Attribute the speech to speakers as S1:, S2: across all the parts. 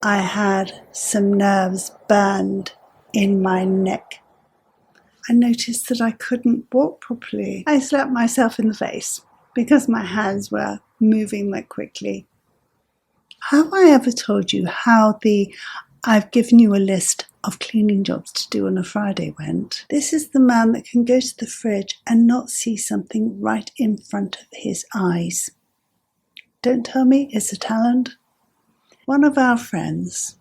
S1: I had some nerves burned in my neck. I noticed that I couldn't walk properly. I slapped myself in the face because my hands were moving that quickly. Have I ever told you how I've given you a list of cleaning jobs to do on a Friday went? This is the man that can go to the fridge and not see something right in front of his eyes. Don't tell me it's a talent. One of our friends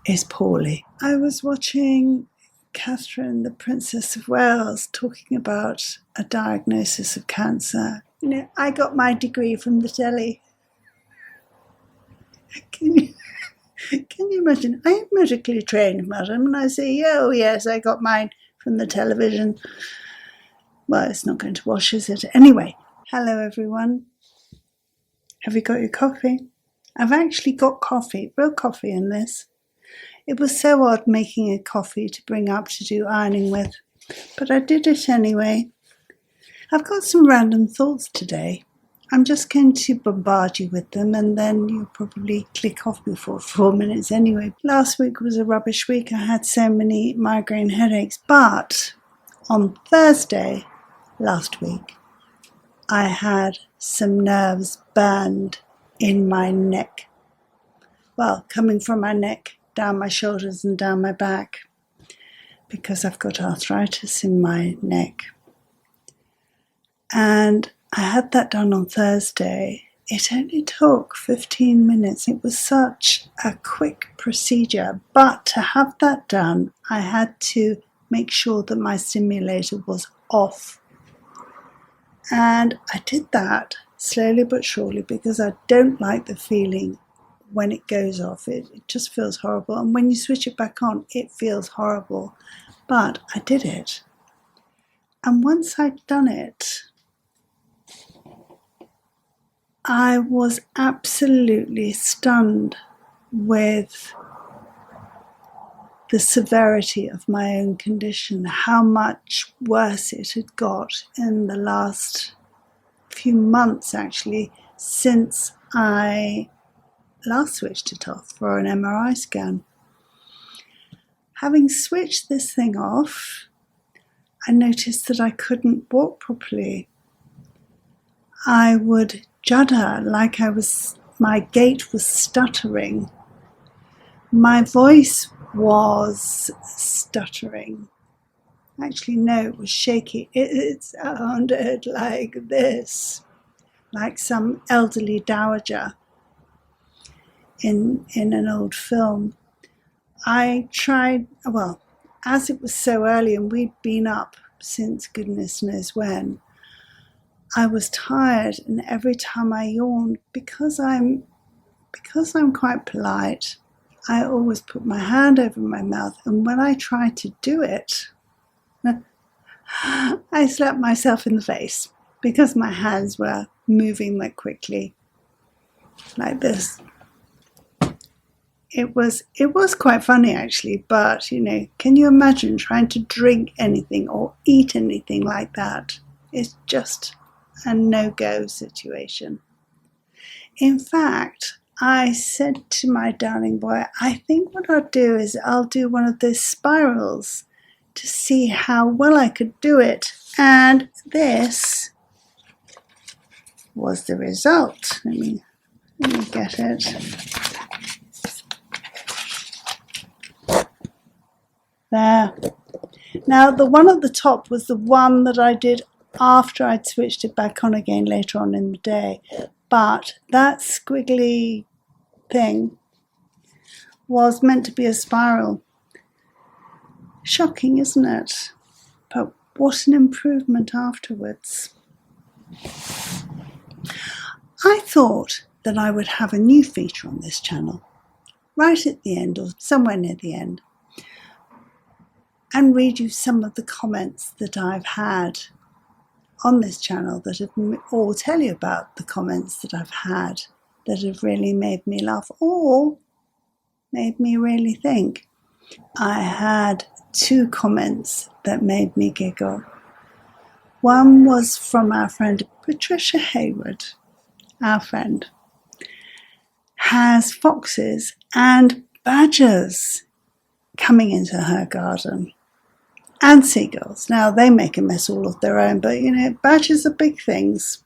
S1: is poorly. I was watching Catherine, the Princess of Wales, talking about a diagnosis of cancer. You know, I got my degree from the telly. Can you imagine? I am medically trained, madam. And I say, oh, yes, I got mine from the television. Well, it's not going to wash, is it? Anyway, hello, everyone. Have you got your coffee? I've actually got coffee, real coffee in this. It was so odd making a coffee to bring up to do ironing with, but I did it anyway. I've got some random thoughts today. I'm just going to bombard you with them and then you'll probably click off before 4 minutes anyway. Last week was a rubbish week. I had so many migraine headaches, but on Thursday last week, I had some nerves burned in my neck. Well, coming from my neck, down my shoulders and down my back, because I've got arthritis in my neck. And I had that done on Thursday. It only took 15 minutes. It was such a quick procedure. But to have that done, I had to make sure that my stimulator was off. And I did that slowly but surely because I don't like the feeling when it goes off. It just feels horrible. And when you switch it back on, it feels horrible. But I did it. And once I'd done it, I was absolutely stunned with the severity of my own condition, how much worse it had got in the last few months, actually, since I last switched it off for an MRI scan. Having switched this thing off, I noticed that I couldn't walk properly. I would judder like my gait was stuttering. My voice was stuttering. Actually, no, it was shaky. It sounded like this, like some elderly dowager in an old film. I tried, well, as it was so early and we'd been up since goodness knows when, I was tired, and every time I yawned, because I'm quite polite, I always put my hand over my mouth, and when I tried to do it, I slapped myself in the face because my hands were moving that quickly, like this. It was quite funny actually, but you know, can you imagine trying to drink anything or eat anything like that? It's just a no-go situation. In fact, I said to my darling boy, I think what I'll do is I'll do one of those spirals to see how well I could do it. And this was the result. Let me get it. There. Now, the one at the top was the one that I did after I'd switched it back on again later on in the day. But that squiggly thing was meant to be a spiral. Shocking, isn't it? But what an improvement afterwards. I thought that I would have a new feature on this channel, right at the end or somewhere near the end, and read you some of the comments that I've had on this channel or tell you about the comments that I've had that have really made me laugh or made me really think. I had 2 comments that made me giggle. One was from our friend Patricia Hayward, our friend. has foxes and badgers coming into her garden, and seagulls. Now, they make a mess all of their own, but badgers are big things.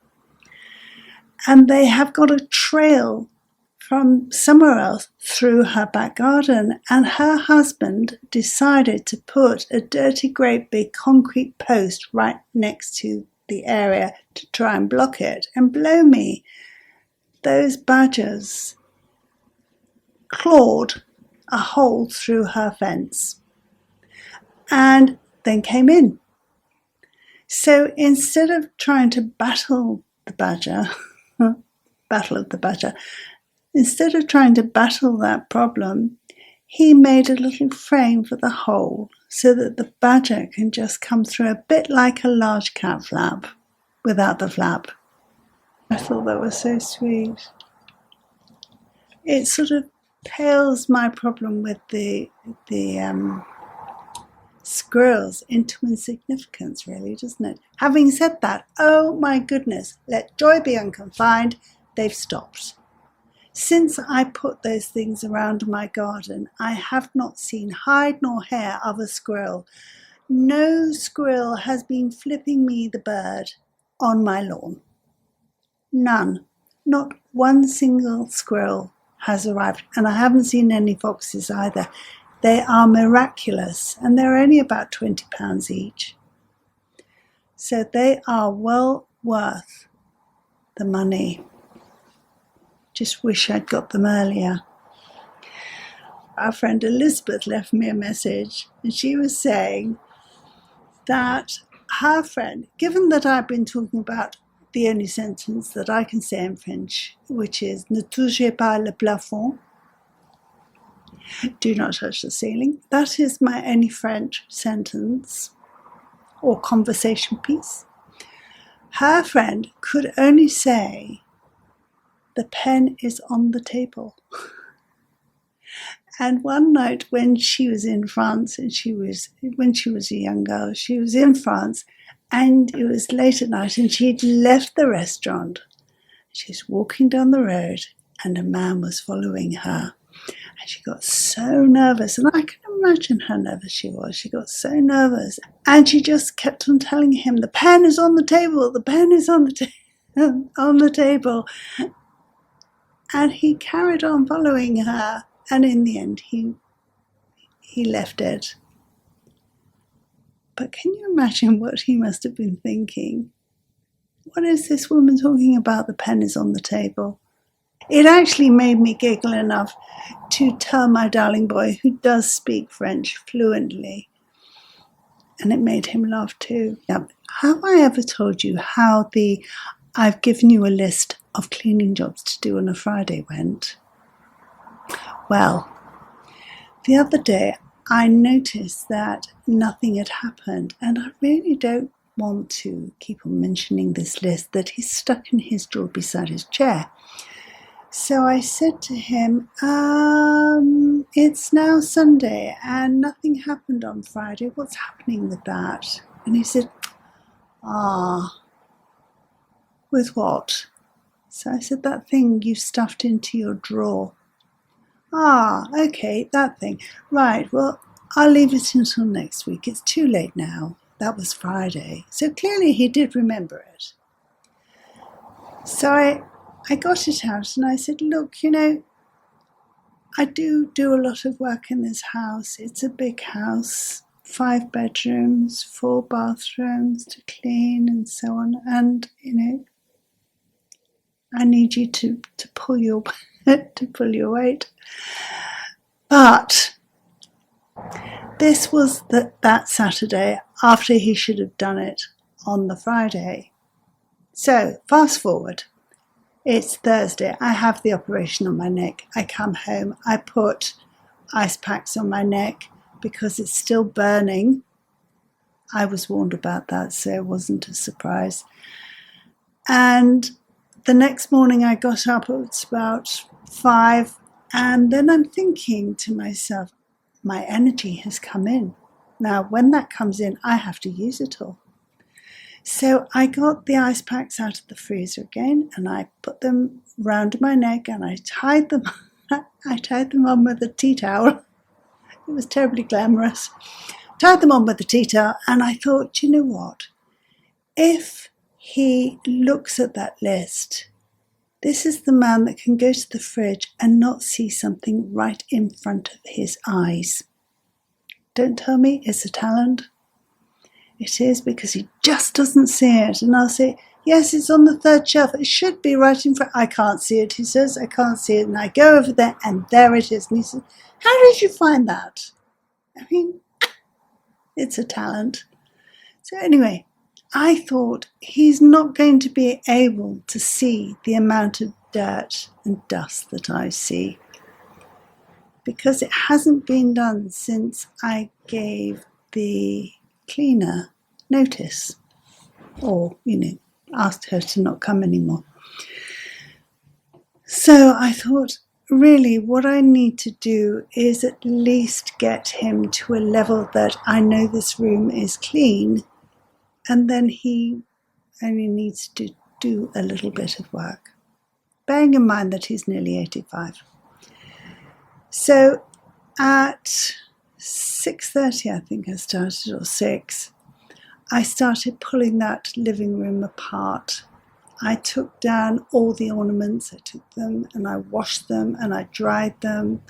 S1: And they have got a trail from somewhere else through her back garden, and her husband decided to put a dirty, great big concrete post right next to the area to try and block it. And blow me, those badgers clawed a hole through her fence and then came in. So instead of trying to battle the badger, instead of trying to battle that problem, he made a little frame for the hole so that the badger can just come through, a bit like a large cat flap without the flap. I thought that was so sweet. It sort of pales my problem with the squirrels into insignificance, really, doesn't it? Having said that, oh my goodness, let joy be unconfined, they've stopped. Since I put those things around my garden, I have not seen hide nor hair of a squirrel. No squirrel has been flipping me the bird on my lawn. None. Not one single squirrel has arrived, and I haven't seen any foxes either. They are miraculous, and they're only about £20 each. So they are well worth the money. Just wish I'd got them earlier. Our friend Elizabeth left me a message, and she was saying that her friend, given that I've been talking about the only sentence that I can say in French, which is "Ne touchez pas le plafond," do not touch the ceiling. That is my only French sentence or conversation piece. Her friend could only say, "The pen is on the table." And one night when she was in France, and when she was a young girl, she was in France, and it was late at night, and she'd left the restaurant. She's walking down the road, and a man was following her. And she got so nervous, and I can imagine how nervous she was. She got so nervous, and she just kept on telling him, "The pen is on the table, the pen is on the table." And he carried on following her, and in the end he left it. But can you imagine what he must have been thinking? What is this woman talking about? The pen is on the table. It actually made me giggle enough to tell my darling boy, who does speak French fluently, and it made him laugh too. Have I ever told you how I've given you a list of cleaning jobs to do on a Friday went? Well, the other day I noticed that nothing had happened, and I really don't want to keep on mentioning this list that he's stuck in his drawer beside his chair. So I said to him, "It's now Sunday and nothing happened on Friday. What's happening with that?" And he said, "With what?" So I said, "That thing you stuffed into your drawer." "Okay, that thing. Right, well, I'll leave it until next week. It's too late now." That was Friday. So clearly he did remember it. So I got it out and I said, "Look, I do a lot of work in this house. It's a big house, 5 bedrooms, 4 bathrooms to clean and so on. And, I need you to pull your weight." But this was that Saturday after he should have done it on the Friday. So fast forward. It's Thursday. I have the operation on my neck. I come home. I put ice packs on my neck because it's still burning. I was warned about that, so it wasn't a surprise. And the next morning I got up, it's about 5, and then I'm thinking to myself, my energy has come in. Now, when that comes in, I have to use it all. So I got the ice packs out of the freezer again, and I put them round my neck, and I tied them. I tied them on with a tea towel. It was terribly glamorous. Tied them on with a tea towel, and I thought, you know what? If he looks at that list, this is the man that can go to the fridge and not see something right in front of his eyes. Don't tell me it's a talent. It is, because he just doesn't see it. And I'll say, yes, it's on the third shelf. It should be right in front. I can't see it. He says, I can't see it. And I go over there, and there it is. And he says, how did you find that? I mean, it's a talent. So anyway, I thought he's not going to be able to see the amount of dirt and dust that I see, because it hasn't been done since I gave the cleaner notice, or, asked her to not come anymore. So I thought, really, what I need to do is at least get him to a level that I know this room is clean, and then he only needs to do a little bit of work, bearing in mind that he's nearly 85. So at 6:30, I think I started, or 6, I started pulling that living room apart. I took down all the ornaments. I took them and I washed them and I dried them.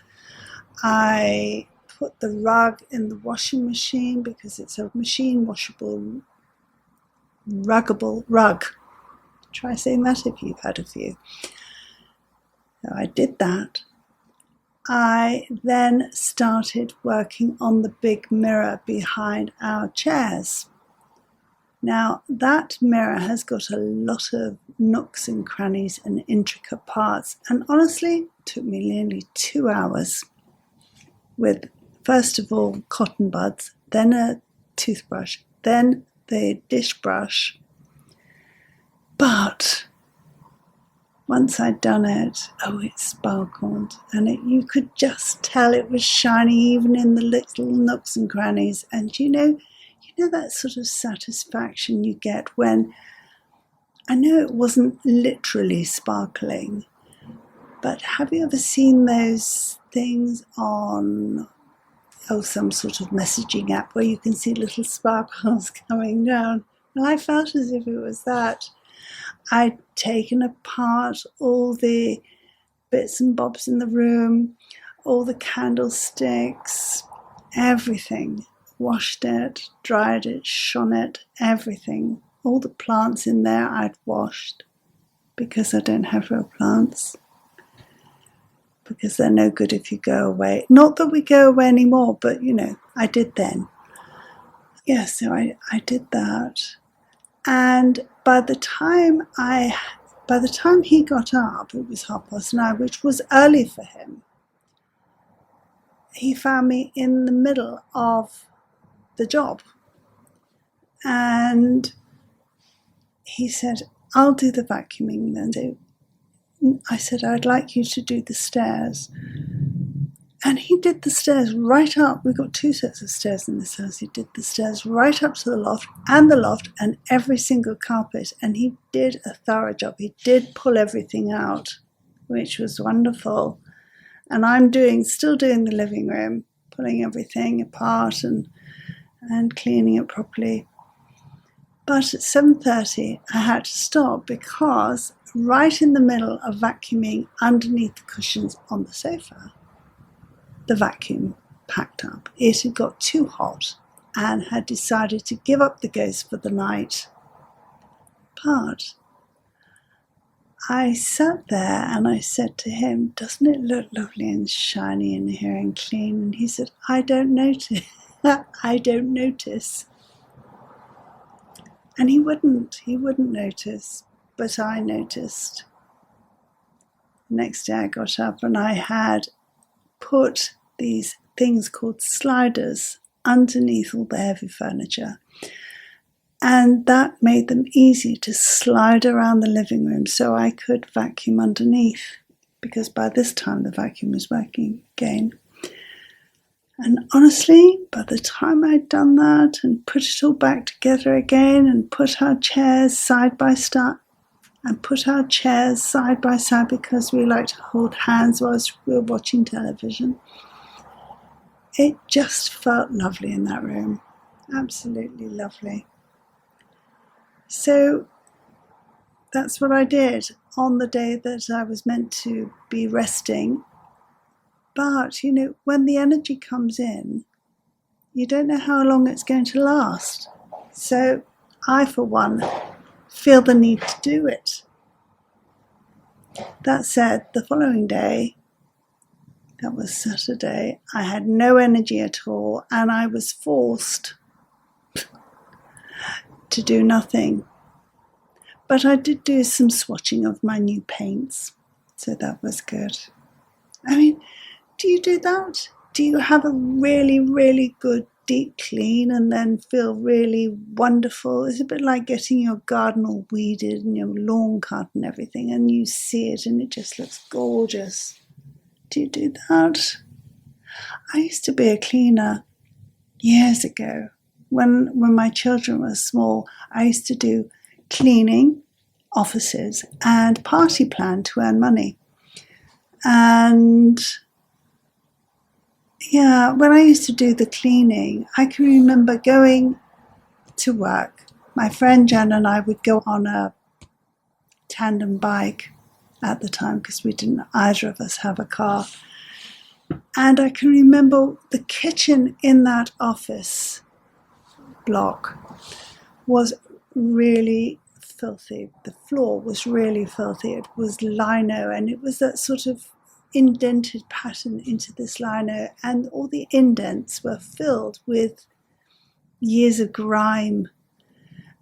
S1: I put the rug in the washing machine, because it's a machine washable, ruggable rug. Try saying that if you've had a few. So I did that. I then started working on the big mirror behind our chairs. Now, that mirror has got a lot of nooks and crannies and intricate parts, and honestly, it took me nearly 2 hours with, first of all, cotton buds, then a toothbrush, then the dish brush. But once I'd done it, it sparkled, and you could just tell it was shiny even in the little nooks and crannies. And you know that sort of satisfaction you get when, I know it wasn't literally sparkling, but have you ever seen those things on some sort of messaging app where you can see little sparkles coming down? Well, I felt as if it was that. I'd taken apart all the bits and bobs in the room, all the candlesticks, everything. Washed it, dried it, shone it, everything. All the plants in there I'd washed, because I don't have real plants, because they're no good if you go away. Not that we go away anymore, but I did then. Yeah, so I did that. And by the time he got up, it was 9:30, which was early for him. He found me in the middle of the job, and he said, I'll do the vacuuming then. I said, I'd like you to do the stairs. And he did the stairs right up. We've got 2 sets of stairs in this house. He did the stairs right up to the loft and every single carpet. And he did a thorough job. He did pull everything out, which was wonderful. And I'm still doing the living room, pulling everything apart and cleaning it properly. But at 7:30, I had to stop, because right in the middle of vacuuming underneath the cushions on the sofa, the vacuum packed up. It had got too hot and had decided to give up the ghost for the night. But I sat there and I said to him, doesn't it look lovely and shiny in here and clean? And he said, I don't notice. I don't notice. And he wouldn't notice, but I noticed. The next day I got up and I had put these things called sliders underneath all the heavy furniture. And that made them easy to slide around the living room so I could vacuum underneath, because by this time the vacuum was working again. And honestly, by the time I'd done that and put it all back together again and put our chairs side by side, because we like to hold hands whilst we were watching television, it just felt lovely in that room. Absolutely lovely. So that's what I did on the day that I was meant to be resting. But, when the energy comes in, you don't know how long it's going to last. So I, for one, feel the need to do it. That said, the following day, that was Saturday, I had no energy at all, and I was forced to do nothing. But I did do some swatching of my new paints, so that was good. I mean, do you do that? Do you have a really, really good deep clean and then feel really wonderful? It's a bit like getting your garden all weeded and your lawn cut and everything, and you see it and it just looks gorgeous. Do you do that? I used to be a cleaner years ago. When my children were small, I used to do cleaning, offices, and party plan to earn money. And yeah, when I used to do the cleaning, I can remember going to work. My friend Jen and I would go on a tandem bike at the time because we didn't either of us have a car. And I can remember the kitchen in that office block was really filthy. The floor was really filthy. It was lino, and it was that sort of indented pattern into this lino, and all the indents were filled with years of grime.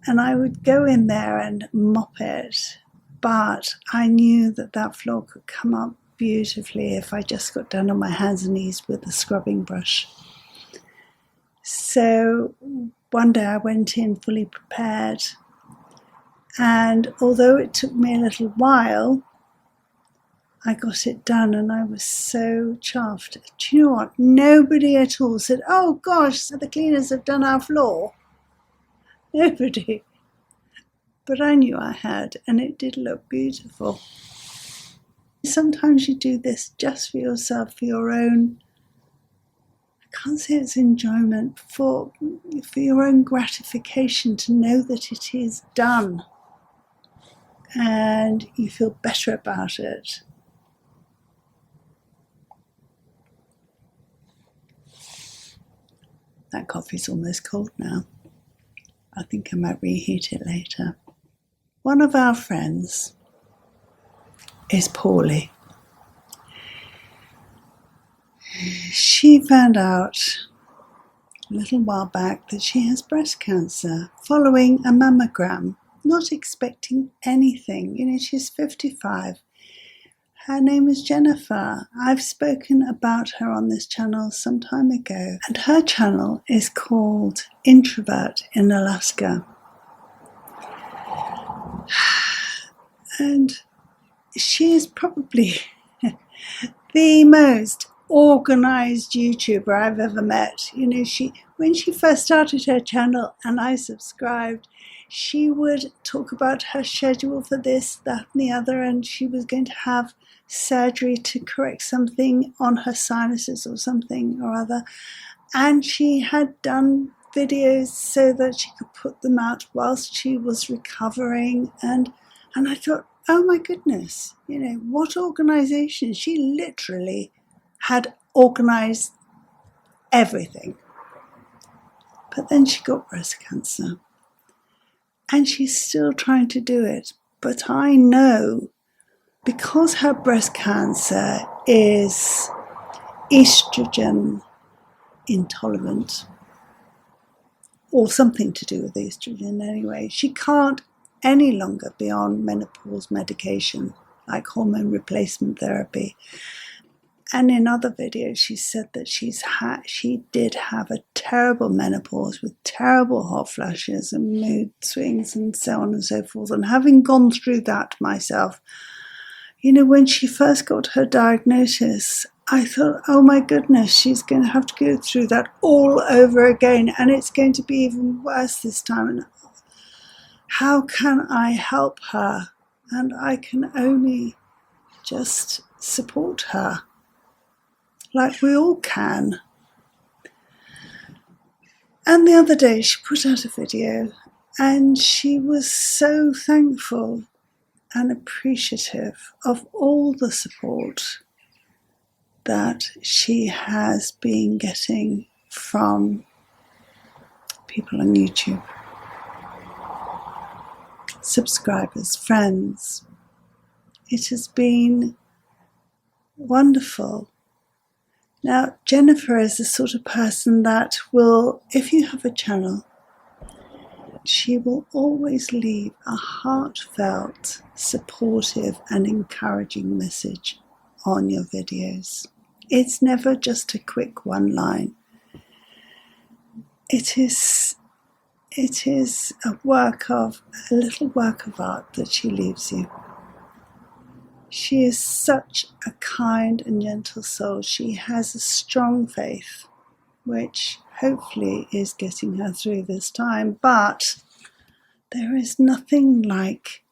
S1: And I would go in there and mop it, but I knew that floor could come up beautifully if I just got down on my hands and knees with the scrubbing brush. So one day I went in fully prepared, and although it took me a little while, I got it done and I was so chuffed. Do you know what? Nobody at all said, "Oh gosh, so the cleaners have done our floor." Nobody. But I knew I had, and it did look beautiful. Sometimes you do this just for yourself, for your own, I can't say it's enjoyment, for your own gratification, to know that it is done and you feel better about it. That coffee's almost cold now. I think I might reheat it later. One of our friends is poorly. She found out a little while back that she has breast cancer following a mammogram, not expecting anything. She's 55. Her name is Jennifer. I've spoken about her on this channel some time ago, and her channel is called Introvert in Alaska. And she is probably the most organized YouTuber I've ever met. When she first started her channel and I subscribed, she would talk about her schedule for this, that, and the other, and she was going to have surgery to correct something on her sinuses or something or other. And she had done videos so that she could put them out whilst she was recovering. And I thought, oh my goodness, what organization. She literally had organized everything. But then she got breast cancer. And she's still trying to do it. But I know, because her breast cancer is estrogen intolerant, or something to do with estrogen anyway, she can't any longer be on menopause medication like hormone replacement therapy. And in other videos, she said that she did have a terrible menopause with terrible hot flashes and mood swings and so on and so forth. And having gone through that myself, when she first got her diagnosis, I thought, oh my goodness, she's going to have to go through that all over again, and it's going to be even worse this time. And how can I help her? And I can only just support her, like we all can. And the other day she put out a video and she was so thankful and appreciative of all the support that she has been getting from people on YouTube, subscribers, friends. It has been wonderful. Now, Jennifer is the sort of person that will, if you have a channel, she will always leave a heartfelt, supportive and encouraging message on your videos. It's never just a quick one line. It is a little work of art that she leaves you. She is such a kind and gentle soul. She has a strong faith, which hopefully is getting her through this time. But there is nothing like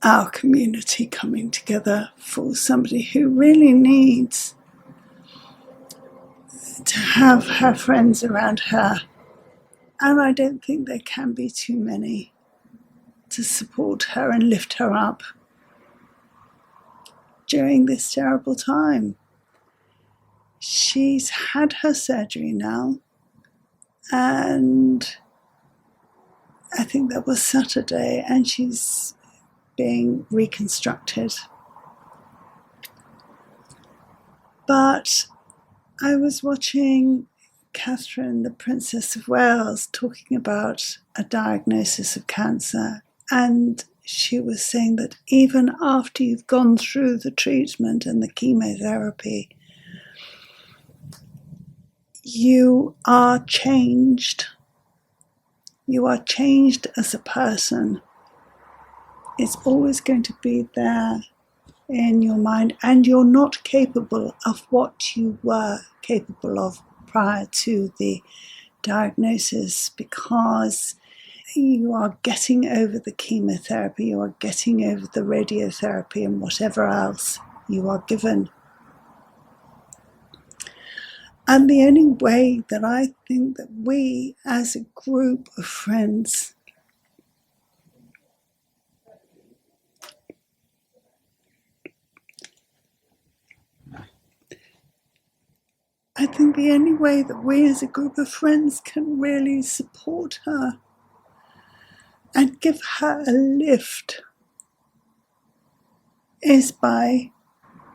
S1: our community coming together for somebody who really needs to have her friends around her. And I don't think there can be too many to support her and lift her up during this terrible time. She's had her surgery now, and I think that was Saturday, and she's being reconstructed. But I was watching Catherine, the Princess of Wales, talking about a diagnosis of cancer, and she was saying that even after you've gone through the treatment and the chemotherapy, you are changed. You are changed as a person. It's always going to be there in your mind, and you're not capable of what you were capable of prior to the diagnosis, because you are getting over the chemotherapy, you are getting over the radiotherapy and whatever else you are given. And the only way that I think that we as a group of friends can really support her and give her a lift is by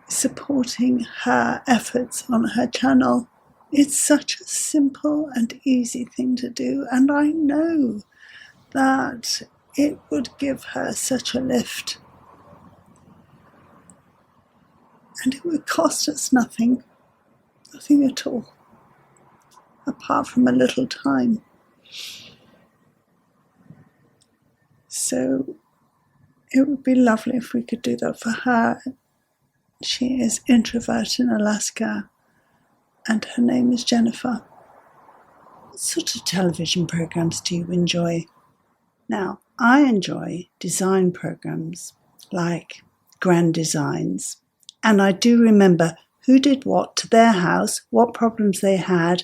S1: supporting her efforts on her channel. It's such a simple and easy thing to do, and I know that it would give her such a lift. And it would cost us nothing at all, apart from a little time. So it would be lovely if we could do that for her. She is introvert in Alaska, and her name is Jennifer. What sort of television programs do you enjoy? Now, I enjoy design programs like Grand Designs, and I do remember who did what to their house, what problems they had,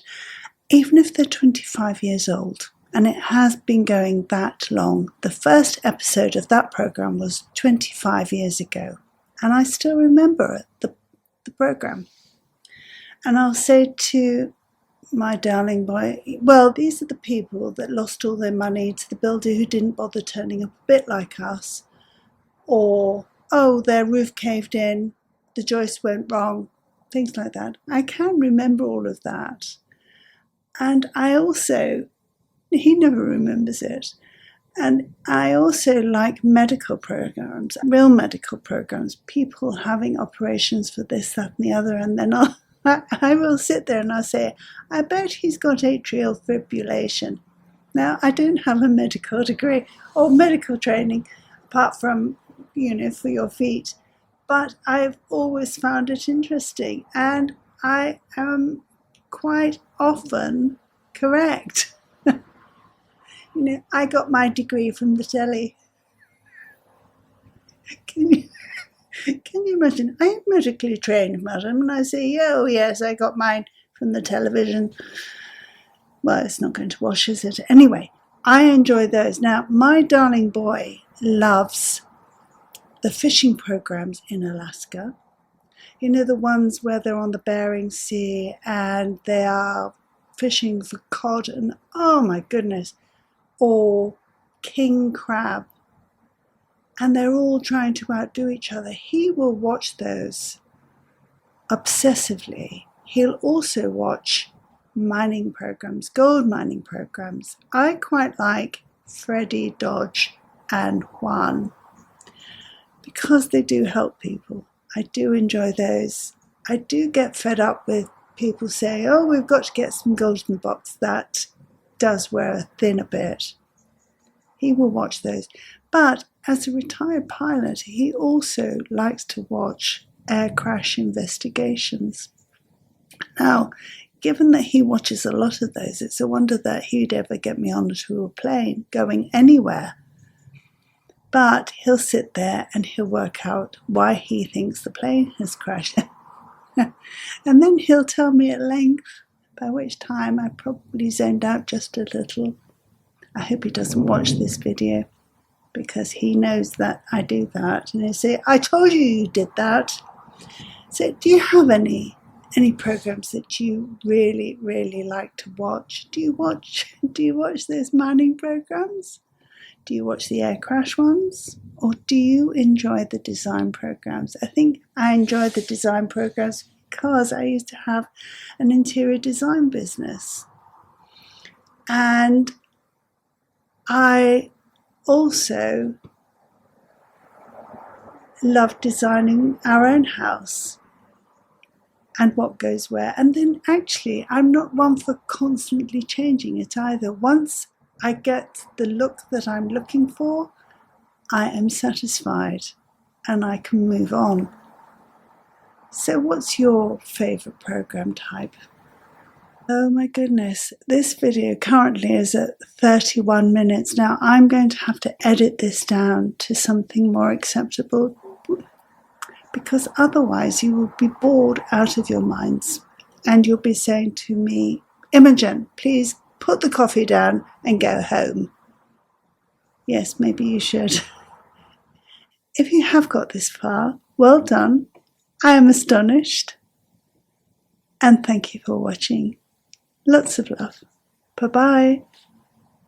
S1: even if they're 25 years old. And it has been going that long. The first episode of that program was 25 years ago, and I still remember the program. And I'll say to my darling boy, well, these are the people that lost all their money to the builder who didn't bother turning up, a bit like us. Or, oh, their roof caved in, the joist went wrong, things like that. I can remember all of that. And he never remembers it. And I also like medical programs, real medical programs, people having operations for this, that, and the other. And then I will sit there and I'll say, I bet he's got atrial fibrillation. Now, I don't have a medical degree or medical training, apart from, for your feet. but I've always found it interesting, and I am quite often correct. I got my degree from the telly. Can you, can you imagine? I am medically trained, madam, and I say, oh yes, I got mine from the television. Well, it's not going to wash, is it? Anyway, I enjoy those. Now, my darling boy loves the fishing programs in Alaska. The ones where they're on the Bering Sea and they are fishing for cod and, oh my goodness, or king crab. And they're all trying to outdo each other. He will watch those obsessively. He'll also watch mining programs, gold mining programs. I quite like Freddie, Dodge, and Juan because they do help people. I do enjoy those. I do get fed up with people saying, oh, we've got to get some gold in the box. That does wear thin a bit. He will watch those. But as a retired pilot, he also likes to watch air crash investigations. Now, given that he watches a lot of those, it's a wonder that he'd ever get me onto a plane going anywhere. But he'll sit there and he'll work out why he thinks the plane has crashed. And then he'll tell me at length, by which time I probably zoned out just a little. I hope he doesn't watch this video because he knows that I do that. And he'll say, I told you did that. So do you have any programs that you really, really like to watch? Do you watch those mining programs? Do you watch the air crash ones? Or do you enjoy the design programs? I think I enjoy the design programs because I used to have an interior design business. And I also love designing our own house and what goes where. And then actually, I'm not one for constantly changing it either. Once I get the look that I'm looking for, I am satisfied and I can move on. So what's your favourite program type? Oh my goodness, this video currently is at 31 minutes. Now I'm going to have to edit this down to something more acceptable because otherwise you will be bored out of your minds and you'll be saying to me, Imogen, please put the coffee down and go home. Yes, maybe you should. If you have got this far, well done. I am astonished. And thank you for watching. Lots of love. Bye-bye.